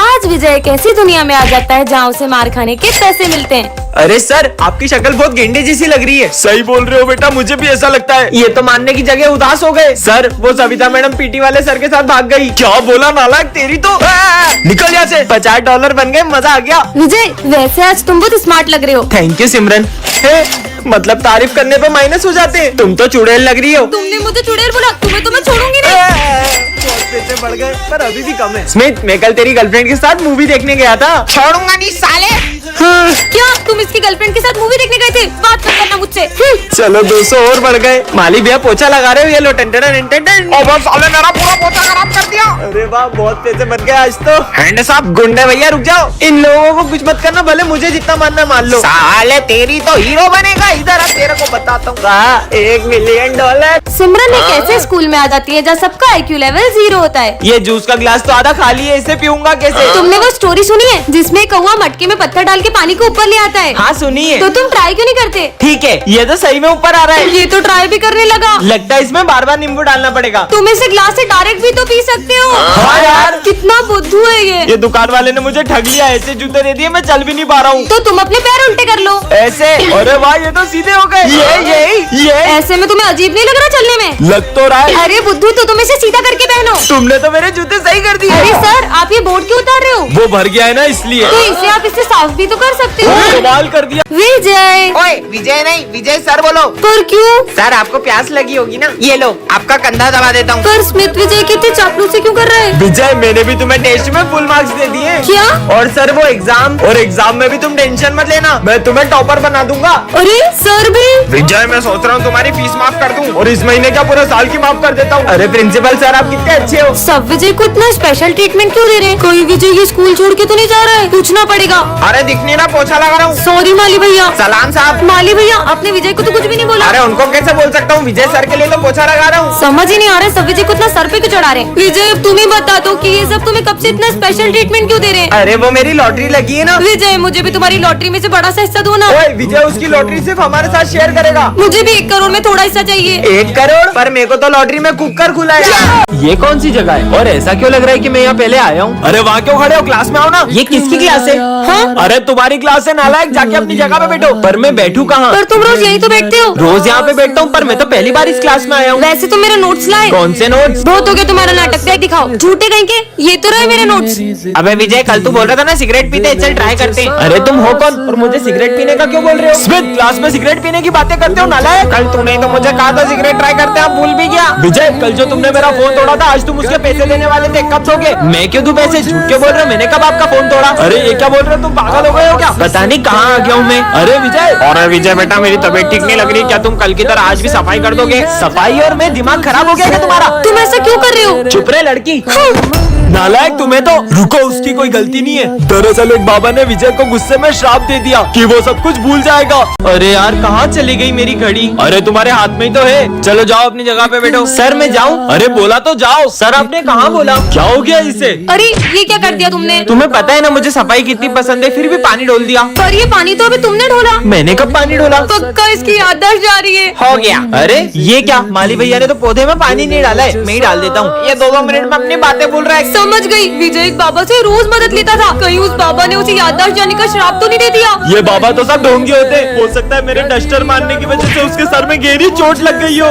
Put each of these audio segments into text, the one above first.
आज विजय एक ऐसी दुनिया में आ जाता है जहाँ उसे मार खाने के पैसे मिलते हैं। अरे सर, आपकी शक्ल बहुत गेंडे जैसी लग रही है। सही बोल रहे हो बेटा, मुझे भी ऐसा लगता है। ये तो मानने की जगह उदास हो गए। सर, वो सविता मैडम पीटी वाले सर के साथ भाग गई। क्या बोला नालायक, तेरी तो निकल यहाँ से। $50 बन गए, मजा आ गया। विजय, वैसे आज तुम बहुत स्मार्ट लग रहे हो। थैंक यू सिमरन। मतलब तारीफ करने पे माइनस हो जाते हैं। तुम तो चुड़ैल लग रही हो। तुमने मुझे चुड़ैल बोला, तुम्हें तो मैं छोड़ूंगी नहीं। बहुत पैसे बढ़ गए, पर अभी भी कम है। स्मिथ, मैं कल तेरी गर्लफ्रेंड के साथ मूवी देखने गया था। छोड़ूंगा नहीं साले। क्या तुम इसकी गर्लफ्रेंड के साथ मूवी देखने गए थे? बात मत करना मुझसे। चलो 200 और बढ़ गए। माली भैया पोछा लगा रहे हो, ये लो साले मेरा पूरा पोछा खराब कर दिया। अरे वाह, बहुत पैसे बन गए आज तो। हैंड साहब, गुंडे भैया रुक जाओ, इन लोगों को कुछ मत करना, भले मुझे जितना मानना मान लो। साले तेरी तो हीरो बनेगा। इधर आ, तेरे को बताता हूँ। $1 मिलियन। सिमरन एक ऐसे स्कूल में आ जाती है जहाँ सबका IQ लेवल 0 होता है। ये जूस का गिलास तो आधा खाली है, इसे पीऊंगा कैसे? तुमने वो स्टोरी सुनी है जिसमें कौवा मटके में पत्थर डाल के पानी को ऊपर ले आता है? हाँ सुनिए। तो तुम ट्राई क्यों नहीं करते? ठीक है, ये तो सही में ऊपर आ रहा है। ये तो ट्राई भी करने लगा। लगता है इसमें बार बार नींबू डालना पड़ेगा। तुम इसे ग्लास से डायरेक्ट भी तो पी सकते हो। हाँ यार, कितना बुद्धू है ये। दुकान वाले ने मुझे ठग लिया, ऐसे जूते दे दिए, मैं चल भी नहीं पा रहा हूँ। तो तुम अपने पैर उल्टे कर लो। ऐसे? अरे वाह, ये तो सीधे हो गए। ये ऐसे में तुम्हें अजीब नहीं लग रहा चलने में? लग तो रहा है। अरे बुद्धू, तो तुम इसे सीधा करके पहनो। तुमने तो मेरे जूते सही कर दिए। अरे सर, आप ये बोर्ड क्यों उतार रहे हो? वो भर गया है ना, इसलिए। तो इसे आप इससे साफ भी तो कर सकते हो। कमाल कर दिया। विजय। ओए विजय नहीं, विजय सर बोलो। पर क्यों? सर, आपको प्यास लगी होगी ना, ये लो आपका कंधा दबा देता हूँ। पर स्मिथ विजय कितने चापलूसी क्यों कर रहा है? विजय, मैंने भी तुम्हें टेस्ट में फुल मार्क्स दे दिए। क्या? और सर वो एग्जाम में भी तुम टेंशन मत लेना, मैं तुम्हें टॉपर बना दूंगा। अरे सर भी। विजय, मैं सोच रहा हूँ तुम्हारी फीस माफ कर दूँ। और इस महीने का पूरा साल की माफ कर देता हूँ। अरे प्रिंसिपल सर, आप कितने अच्छे हो। सब विजय को इतना स्पेशल ट्रीटमेंट क्यों दे रहे हैं? कोई विजय ये स्कूल छोड़ के तो नहीं जा रहा है? पूछना पड़ेगा। अरे दिखनी ना, पोछा लगा रहा हूँ। सॉरी माली भैया। सलाम साहब। माली भैया, आपने विजय को तो कुछ भी नहीं बोला। अरे उनको कैसे बोल सकता हूँ, विजय सर के लिए तो पोछा लगा रहा हूँ। समझ ही नहीं आ रहा है सब विजय को इतना सर पे क्यों चढ़ा रहे हैं? विजय, अब तुम ही बता दो कि ये सब तुम्हें कब से इतना स्पेशल ट्रीटमेंट क्यों दे रहे हैं? अरे वो मेरी लॉटरी लगी है ना। विजय, मुझे भी तुम्हारी लॉटरी में से बड़ा सा हिस्सा दो ना। ओए विजय, उसकी लॉटरी सिर्फ हमारे साथ शेयर करेगा। मुझे भी 1 करोड़ में थोड़ा हिस्सा चाहिए। 1 करोड़? पर मेरे को तो लॉटरी में कुकर खुला है। ये कौन सी जगह है और ऐसा क्यों लग रहा है कि मैं यहाँ पहले आया हूँ? अरे वहाँ क्यों खड़े हो, क्लास में आओ ना। ये किसकी क्लास है? हाँ? अरे तुम्हारी क्लास है नालायक, जाके अपनी जगह पे बैठो। पर मैं बैठूं कहाँ? पर तुम रोज यही तो बैठते हो। रोज यहाँ पे बैठता हूँ, पर मैं तो पहली बार इस क्लास में आया हूँ। वैसे तुम मेरे नोट्स लाए। कौन से नोट्स? बहुत हो गया तुम्हारा नाटक, बैग दिखाओ। झूठे कहीं के, ये तो रहे मेरे नोट्स। अबे विजय, कल तू बोल रहा था ना सिगरेट पीते, चल ट्राई करते हैं। अरे तुम हो कौन और मुझे सिगरेट पीने का क्यों बोल रहे हो? स्मिथ, क्लास में सिगरेट पीने की बातें करते हो नालायक। कल तूने तो मुझे कहा था सिगरेट ट्राई करते हैं, आप भूल भी गया। विजय, कल जो तुमने मेरा फोन तोड़ा था, आज तुम उसके पैसे देने वाले थे, कब दोगे? मैं क्यों दूं पैसे? झूठ क्यों बोल रहे हो? मैंने कब आपका फोन तोड़ा? अरे ये क्या बोल रहे हो, तुम पागल हो गए हो क्या? पता नहीं कहाँ आ गया हूँ मैं। अरे विजय। और विजय बेटा, मेरी तबीयत ठीक नहीं लग रही, क्या तुम कल की तरह आज भी सफाई कर दोगे? सफाई? और मैं दिमाग खराब हो गया क्या तुम्हारा? तुम ऐसा क्यों कर रहे हो? चुप रहे लड़की। नालायक तुम्हें तो। रुको, उसकी कोई गलती नहीं है। दरअसल एक बाबा ने विजय को गुस्से में श्राप दे दिया कि वो सब कुछ भूल जाएगा। अरे यार, कहाँ चली गई मेरी घड़ी? अरे तुम्हारे हाथ में ही तो है। चलो जाओ अपनी जगह पे बैठो। सर मैं जाऊँ? अरे बोला तो जाओ। सर आपने कहाँ बोला? क्या हो गया इसे? अरे ये क्या कर दिया तुमने? तुम्हें पता है ना मुझे सफाई कितनी पसंद है, फिर भी पानी डोल दिया। पर ये पानी तो अभी तुमने ढोला। मैंने कब पानी डोला? पक्का इसकी याददाश्त जा रही है। हो गया। अरे ये क्या, माली भैया ने तो पौधे में पानी नहीं डाला है, मैं ही डाल देता हूँ। ये 2-2 मिनट में अपनी बातें बोल रहा है। समझ गई। विजय एक बाबा से रोज मदद लेता था, कहीं उस बाबा ने उसे याददाश्त जाने का श्राप तो नहीं दे दिया? ये बाबा तो सब ढोंगी होते। हो सकता है मेरे डस्टर मारने की वजह से उसके सर में गहरी चोट लग गई हो।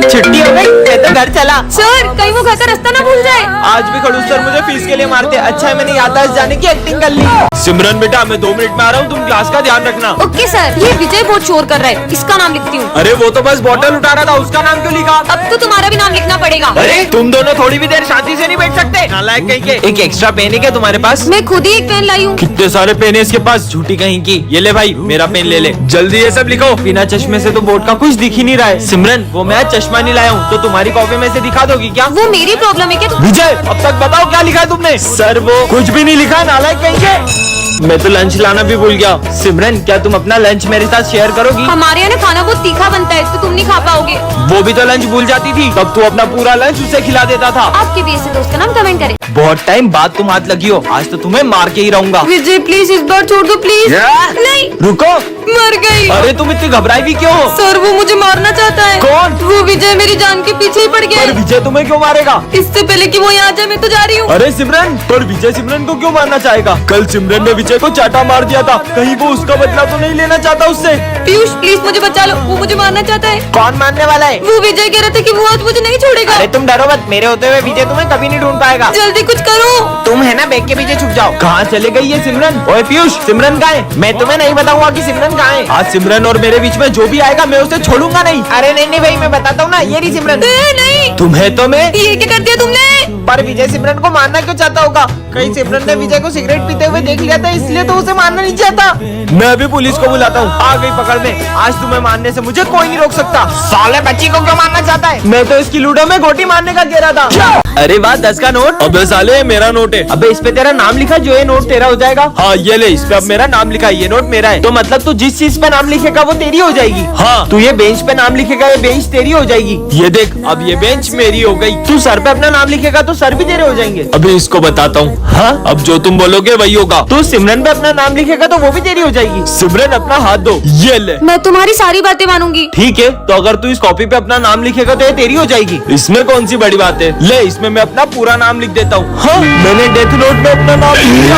छुट्टी हो गई, मैं तो घर चला। सर, कहीं वो घर का रास्ता ना भूल जाए। आज भी खड़ूस सर मुझे फीस के लिए मारते। अच्छा है मैंने याददाश्त जाने की एक्टिंग कर ली। सिमरन बेटा, मैं 2 मिनट में आ रहा हूँ, तुम क्लास का ध्यान रखना। Okay sir. ये विजय बहुत शोर कर रहा है, इसका नाम लिखती हूँ। अरे वो तो बस बॉटल उठा रहा था, उसका नाम क्यों लिखा? अब तो तुम्हारा भी नाम लिखना पड़ेगा। अरे तुम दोनों थोड़ी भी देर शांति से नहीं बैठ सकते? नालायक कहीं के। एक एक्स्ट्रा पेन है क्या तुम्हारे पास? मैं खुद ही एक पेन लाई हूँ। कितने सारे पेन है इसके पास, झूठी कहीं की। ये ले भाई, मेरा पेन ले ले, जल्दी ये सब लिखो। बिना चश्मे से तो बोर्ड का कुछ दिख ही नहीं रहा है। सिमरन, वो मैं चश्मा नहीं लाया हूँ, तो तुम्हारी कॉपी में से दिखा दोगी क्या? वो मेरी प्रॉब्लम है क्या? विजय, अब तक बताओ क्या लिखा है तुमने? सर वो कुछ भी नहीं लिखा, नालायक कहीं के। मैं तो लंच लाना भी भूल गया। सिमरन, क्या तुम अपना लंच मेरे साथ शेयर करोगी? हमारे यहाँ ना खाना बहुत तीखा बनता है तो तुम नहीं खा पाओगे। वो भी तो लंच भूल जाती थी, तब तू अपना पूरा लंच उसे खिला देता था। आपके भी ऐसे दोस्त का नाम कमेंट करें। बहुत टाइम बाद तुम हाथ लगी हो, आज तो तुम्हें मार के ही रहूंगा। विजय प्लीज इस बार छोड़ दो प्लीज। नहीं, रुको। मर गई। अरे तुम इतनी घबराई भी क्यों हो? सर वो मुझे मारना चाहता है। कौन? वो विजय मेरी जान के पीछे ही पड़ गया पर है। विजय तुम्हें क्यों मारेगा? इससे पहले कि वो यहाँ आ जाए मैं तो जा रही हूँ। अरे सिमरन, पर विजय सिमरन को क्यों मारना चाहेगा? कल सिमरन ने विजय को चाटा मार दिया था, कहीं वो उसका बदला तो नहीं लेना चाहता उससे? पीयूष प्लीज मुझे बचा लो, वो मुझे मारना चाहता है। कौन मारने वाला है? वो विजय कह रहा था कि वो आज मुझे नहीं छोड़ेगा। अरे तुम डरो मत, मेरे होते हुए विजय तुम्हें कभी नहीं ढूंढ पाएगा। जल्दी कुछ करो। तुम है ना बैग के पीछे छुप जाओ। कहाँ चले गई ये सिमरन? ओए पीयूष, सिमरन कहाँ है? मैं तुम्हें नहीं बताऊंगा कि सिमरन कहाँ है। आज सिमरन और मेरे बीच में जो भी आएगा मैं उसे छोड़ूंगा नहीं। अरे नहीं भाई, मैं बताता हूँ ना, ये रही सिमरन। नहीं, तुम्हें तो मैं ये क्या कर दिया तुमने? पर विजय सिमरन को मारना क्यों चाहता होगा? कहीं सिमरन ने विजय को सिगरेट पीते हुए देख लिया था, इसलिए तो उसे मारना नहीं चाहता। मैं अभी पुलिस को बुलाता हूँ। आ गई पकड़ में। आज तुम्हें मारने से मुझे कोई नहीं रोक सकता। साले बच्ची को क्यों मारना चाहता है? मैं तो इसकी लूडो में गोटी मारने का कह रहा था। अरे वाह, 10 का नोट। अबे साले, मेरा नोट है। अबे इस पे तेरा नाम लिखा, जो ये नोट तेरा हो जाएगा। हाँ ये ले, इस पे अब मेरा नाम लिखा है, ये नोट मेरा है। तो मतलब तू जिस चीज पे नाम लिखेगा वो तेरी हो जाएगी। हाँ। तू ये बेंच पे नाम लिखेगा, ये बेंच तेरी हो जाएगी। ये देख, अब ये बेंच मेरी हो गई। तू सर पे अपना नाम लिखेगा तो सर भी तेरे हो जाएंगे। अभी इसको बताता हूँ। हाँ, अब जो तुम बोलोगे वही होगा। तू सिमरन पे अपना नाम लिखेगा तो वो भी तेरी हो जाएगी। सिमरन अपना हाथ दो। ये ले। मैं तुम्हारी सारी बातें मानूंगी। ठीक है, तो अगर तू इस कॉपी पे अपना नाम लिखेगा तो ये तेरी हो जाएगी। इसमें कौन सी बड़ी बात है? ले, इसमें मैं अपना पूरा नाम लिख देता हूँ। हाँ, मैंने डेथ नोट में अपना नाम लिख दिया।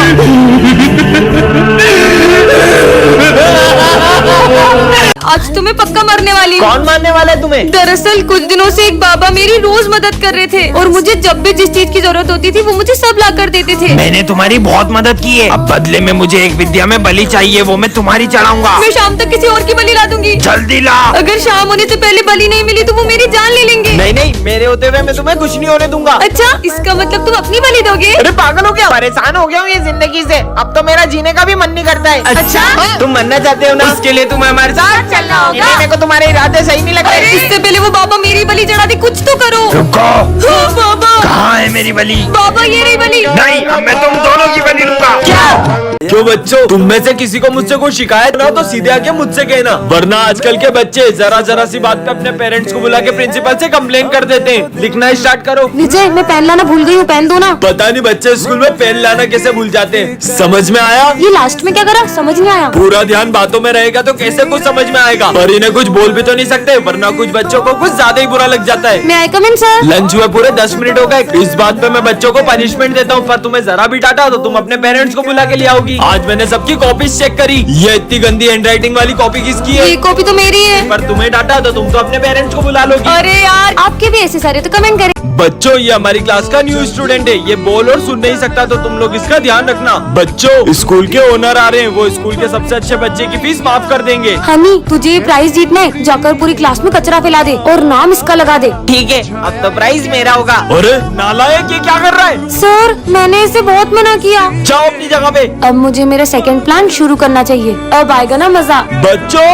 आज तुम्हें पक्का मरने वाली हूँ। कौन मारने वाला है तुम्हें? दरअसल कुछ दिनों से एक बाबा मेरी रोज मदद कर रहे थे और मुझे जब भी जिस चीज की जरूरत होती थी वो मुझे सब ला कर देते थे। मैंने तुम्हारी बहुत मदद की है, अब बदले में मुझे एक विद्या में बलि चाहिए, वो मैं तुम्हारी चढ़ाऊंगा। मैं शाम तक किसी और की बलि ला दूंगी। जल्दी ला। अगर शाम होने से पहले बलि नहीं मिली तो वो मेरी जान ले लेंगे। नहीं, मेरे होते हुए मैं तुम्हें कुछ नहीं होने दूंगा। अच्छा, इसका मतलब तुम अपनी बलि दोगे? अरे पागल हो गया? परेशान हो गया हूँ ये जिंदगी से, अब तो मेरा जीने का भी मन नहीं करता है। अच्छा? तुम मरना चाहते हो ना, उसके लिए तुम्हें हमारे साथ चलना होगा। मेरे को तुम्हारे इरादे सही नहीं लग रहे। इससे पहले वो बाबा मेरी बलि चढ़ा दे, कुछ तो करो। रुको, हाँ, बाबा। कहाँ है मेरी बलि? बाबा ये रही बलि। नहीं, अब मैं तुम दोनों की बलि लूंगा। क्या? क्यों बच्चों, तुम में से किसी को मुझसे कोई शिकायत ना हो तो सीधे आके मुझसे कहना, वरना आजकल के बच्चे जरा सी बात पे अपने पेरेंट्स को बुला के प्रिंसिपल से कंप्लेन कर देते हैं। लिखना स्टार्ट करो। विजय, मैं पेन लाना भूल गई हूँ, पेन दो ना। पता नहीं बच्चे स्कूल में पेन लाना कैसे भूल जाते हैं। समझ में आया? ये लास्ट में क्या करा, समझ नहीं आया। पूरा ध्यान बातों में रहेगा तो कैसे कुछ समझ में आएगा। पर इन्हें कुछ बोल भी तो नहीं सकते, वरना कुछ बच्चों को कुछ ज्यादा ही बुरा लग जाता है। मैं आई कम इन सर? लंच हुए पूरे 10 मिनट हो गए। इस बात पे मैं बच्चों को पनिशमेंट देता हूँ, पर तुम्हें जरा भी डांटा तो तुम अपने पेरेंट्स को बुला के ले आओगी। आज मैंने सबकी कॉपी चेक करी, ये इतनी गंदी हैंडराइटिंग वाली कॉपी किसकी है? ये कॉपी तो मेरी है। पर तुम्हें डांटा तो तुम तो अपने पेरेंट्स को बुला लोगी। अरे यार, आपके भी ऐसे सारे तो कमेंट करें। बच्चों, ये हमारी क्लास का न्यू स्टूडेंट है, ये बोल और सुन नहीं सकता, तो तुम लोग इसका ध्यान रखना। बच्चों, स्कूल के ओनर आ रहे हैं, वो स्कूल के सबसे अच्छे बच्चे की फीस माफ कर देंगे। हनी, तुझे ये प्राइज जीतना है, जाकर पूरी क्लास में कचरा फैला दे और नाम इसका लगा दे। ठीक है, अब तो प्राइज मेरा होगा। अरे नालायक, ये क्या कर रहा है? सर, मैंने इसे बहुत मना किया। जाओ अपनी जगह पे। अब मुझे मेरा सेकंड प्लान शुरू करना चाहिए, अब आएगा ना मजा। बच्चों,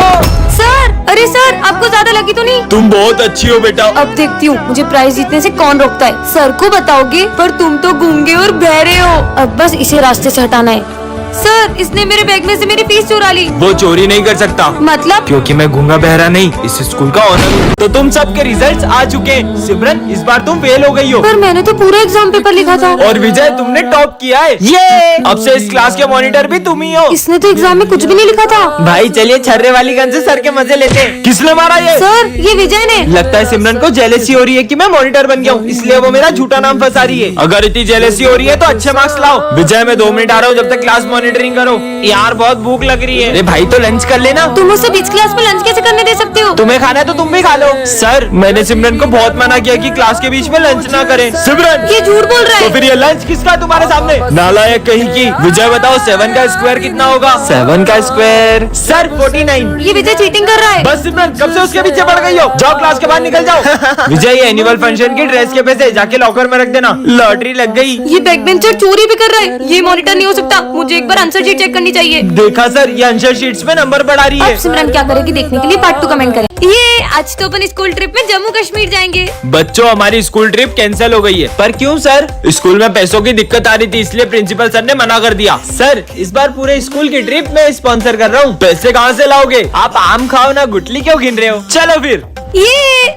सर, अरे सर, आपको ज्यादा लगी तो नहीं? तुम बहुत अच्छी हो बेटा। अब देखती हूँ मुझे प्राइज जीतने से कौन रोकता है। सर को बताओगे, पर तुम तो गूंगे और बहरे हो। अब बस इसे रास्ते से हटाना है। सर, इसने मेरे बैग में से मेरी फीस चुरा ली। वो चोरी नहीं कर सकता, मतलब? क्योंकि मैं गूंगा बहरा नहीं, इस स्कूल का ऑनर हूँ। तो तुम सबके रिजल्ट्स आ चुके हैं। सिमरन, इस बार तुम फेल हो गई हो। पर मैंने तो पूरा एग्जाम पेपर लिखा था। और विजय, तुमने टॉप किया है। ये अब से इस क्लास के मॉनिटर भी तुम ही हो। इसने तो एग्जाम में कुछ भी नहीं लिखा था। भाई चलिए छर्रे वाली गन से सर के मजे लेते हैं। किसने मारा ये? सर, ये विजय ने। लगता है सिमरन को जेलेसी हो रही है कि मैं मॉनिटर बन गया हूँ, इसलिए वो मेरा झूठा नाम फंसा रही है। अगर इतनी जेलेसी हो रही है तो अच्छे मार्क्स लाओ। विजय, मैं 2 मिनट आ रहा हूँ, जब तक क्लास मॉनिटरिंग करो। यार बहुत भूख लग रही है। अरे भाई, तो लंच कर लेना। तुम उसे बीच क्लास में लंच कैसे करने दे सकते हो? तुम्हें खाना है तो तुम भी खा लो। सर, मैंने सिमरन को बहुत मना किया कि क्लास के बीच में लंच ना करें। सिमरन, ये झूठ बोल रहा तो है। फिर ये लंच किसका है तुम्हारे सामने? नालायक कहीं की। विजय बताओ, 7 का स्क्वायर कितना होगा? 7 का स्क्वायर सर 49। ये विजय चीटिंग कर रहा है। बस सिमरन, कब से उसके पीछे पड़ गई हो? जाओ क्लास के बाहर निकल जाओ। विजय, ये एनुअल फंक्शन की ड्रेस के पैसे जाके लॉकर में रख देना। लॉटरी लग गई। ये बैक बेंचर चोरी भी कर रहा है। ये मॉनिटर नहीं हो सकता, मुझे एक एक बार आंसर शीट चेक करनी चाहिए। देखा सर, ये आंसर शीट्स में नंबर बढ़ा रही अब है। सिमरन क्या करेगी देखने के लिए पार्ट 2 कमेंट करें। ये आज तो अपन स्कूल ट्रिप में जम्मू कश्मीर जाएंगे। बच्चों, हमारी स्कूल ट्रिप कैंसिल हो गई है। पर क्यों सर? स्कूल में पैसों की दिक्कत आ रही थी, इसलिए प्रिंसिपल सर ने मना कर दिया। सर, इस बार पूरे स्कूल की ट्रिप में स्पॉन्सर कर रहा हूँ। पैसे कहाँ से लाओगे? आप आम खाओ ना, गुटली क्यों गिन रहे हो? चलो फिर। ये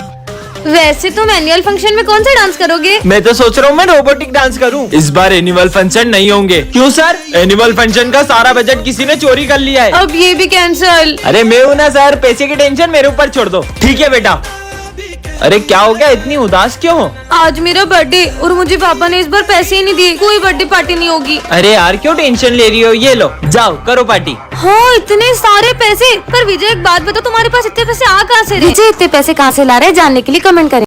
वैसे तुम एनुअल फंक्शन में कौन सा डांस करोगे? मैं तो सोच रहा हूँ मैं रोबोटिक डांस करूँ। इस बार एनुअल फंक्शन नहीं होंगे। क्यों सर? एनुअल फंक्शन का सारा बजट किसी ने चोरी कर लिया है। अब ये भी कैंसल। अरे मैं हूँ ना सर, पैसे की टेंशन मेरे ऊपर छोड़ दो। ठीक है बेटा। अरे क्या हो गया, इतनी उदास क्यों हो? आज मेरा बर्थडे और मुझे पापा ने इस बार पैसे ही नहीं दिए, कोई बर्थडे पार्टी नहीं होगी। अरे यार, क्यों टेंशन ले रही हो? ये लो, जाओ करो पार्टी। हाँ, इतने सारे पैसे। पर विजय एक बात बताओ, तुम्हारे पास इतने पैसे आ कहाँ से रहे? विजय इतने पैसे कहाँ से ला रहे हैं जानने के लिए कमेंट करें।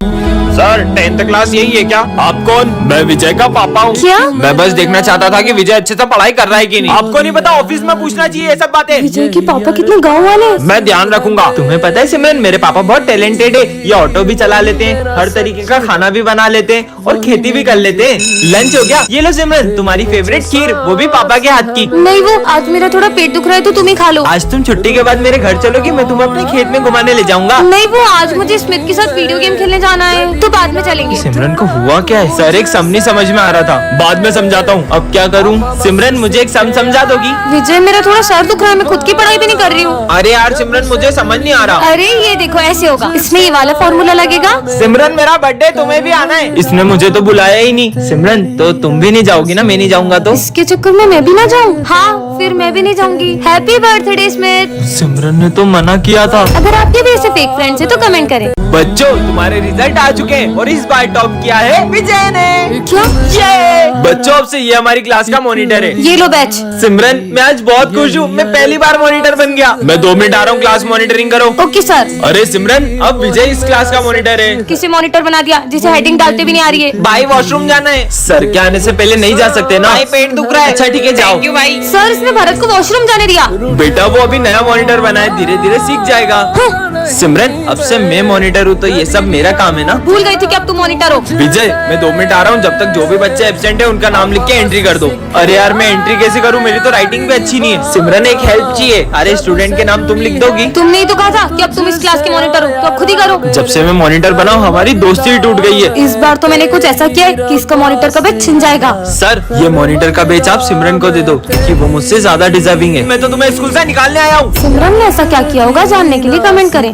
सर, 10th क्लास यही है क्या? आप कौन? मैं विजय का पापा हूँ। क्या? मैं बस देखना चाहता था कि विजय अच्छे से पढ़ाई कर रहा है कि नहीं। आपको नहीं पता? ऑफिस में पूछना चाहिए ये सब बातें। विजय के पापा कितने गाँव वाले हैं। मैं ध्यान रखूंगा। तुम्हें पता है सिमरन, मेरे पापा बहुत टैलेंटेड है। ये ऑटो भी चला लेते हैं, हर तरीके का खाना भी बना लेते हैं और खेती भी कर लेते हैं। लंच हो गया? ये लो सिमरन, तुम्हारी फेवरेट खीर, वो भी पापा के हाथ की। नहीं, वो आज मेरा थोड़ा पेट दुख रहा है तो तुम ही खा लो। आज तुम छुट्टी के बाद मेरे घर चलोगी, मैं तुम्हें अपने खेत में घुमाने ले जाऊंगा। नहीं, वो आज मुझे स्मिथ के साथ वीडियो गेम खेलने जाना है, तो बाद में चलेंगे। सिमरन को हुआ क्या है? सर, एक सम नहीं समझ में आ रहा था, बाद में समझाता हूँ। अब क्या करूँ? सिमरन, मुझे एक सम समझा दोगी? विजय, मेरा थोड़ा सर दुख रहा है, मैं खुद की पढ़ाई भी नहीं कर रही हूँ। अरे यार सिमरन, मुझे समझ नहीं आ रहा। अरे ये देखो, ऐसे होगा, इसमें ये वाला फॉर्मूला लगेगा। सिमरन, मेरा बर्थडे, तुम्हें भी आना है। इसने मुझे तो बुलाया ही नहीं। सिमरन, तो तुम भी नहीं जाओगी ना? मैं नहीं जाऊंगा तो? इसके चक्कर में मैं भी ना जाऊँ? हाँ, फिर मैं भी नहीं जाऊंगी। Happy birthday Smith. सिमरन ने तो मना किया था। अगर आपके भी ऐसे फेक फ्रेंड्स हैं तो कमेंट करें। बच्चों, तुम्हारे रिजल्ट आ चुके हैं और इस बार टॉप किया है विजय ने। क्या? ये बच्चों, अब से ये हमारी क्लास का मॉनिटर है। ये लो बैच। सिमरन, मैं आज बहुत खुश हूँ, मैं पहली बार मॉनिटर बन गया। मैं 2 मिनट आ रहा हूँ, क्लास मॉनिटरिंग करो। Okay sir. अरे सिमरन, अब विजय इस क्लास का मॉनिटर है। किसे मॉनिटर बना दिया जिसे हेडिंग डालते भी नहीं आ रही है? भाई, वॉशरूम जाना है। सर के आने से पहले नहीं जा सकते ना? भाई, पेट दुख रहा है। अच्छा ठीक है, जाओ। भाई। सर, इसने भरत को वॉशरूम जाने दिया। बेटा, वो अभी नया मॉनिटर बना है, धीरे धीरे सीख जाएगा। सिमरन, अब से मैं मॉनिटर हूँ तो ये सब मेरा काम है ना? भूल गई थी कि अब तुम मॉनिटर हो। विजय, मैं 2 मिनट आ रहा हूँ, जब तक जो भी बच्चे एब्सेंट है उनका नाम लिख के एंट्री कर दो। अरे यार, मैं एंट्री कैसे करूँ? मेरी तो राइटिंग भी अच्छी नहीं है। सिमरन, एक हेल्प चाहिए। अरे स्टूडेंट के नाम तुम लिख दोगी? तुमने ही तो कहा था कि अब तुम इस क्लास के मॉनिटर हो, तो अब खुद ही करो। जब से मैं मॉनिटर बना हूँ, हमारी दोस्ती ही टूट गई है। इस बार तो मैंने कुछ ऐसा किया है कि इसका मॉनिटर का बैच छिन जाएगा। सर, ये मॉनिटर का बैच आप सिमरन को दे दो, क्योंकि वो मुझसे ज्यादा डिजर्विंग है। मैं तो तुम्हें स्कूल से निकालने आया हूँ। सिमरन ने ऐसा क्या किया होगा जानने के लिए कमेंट करें।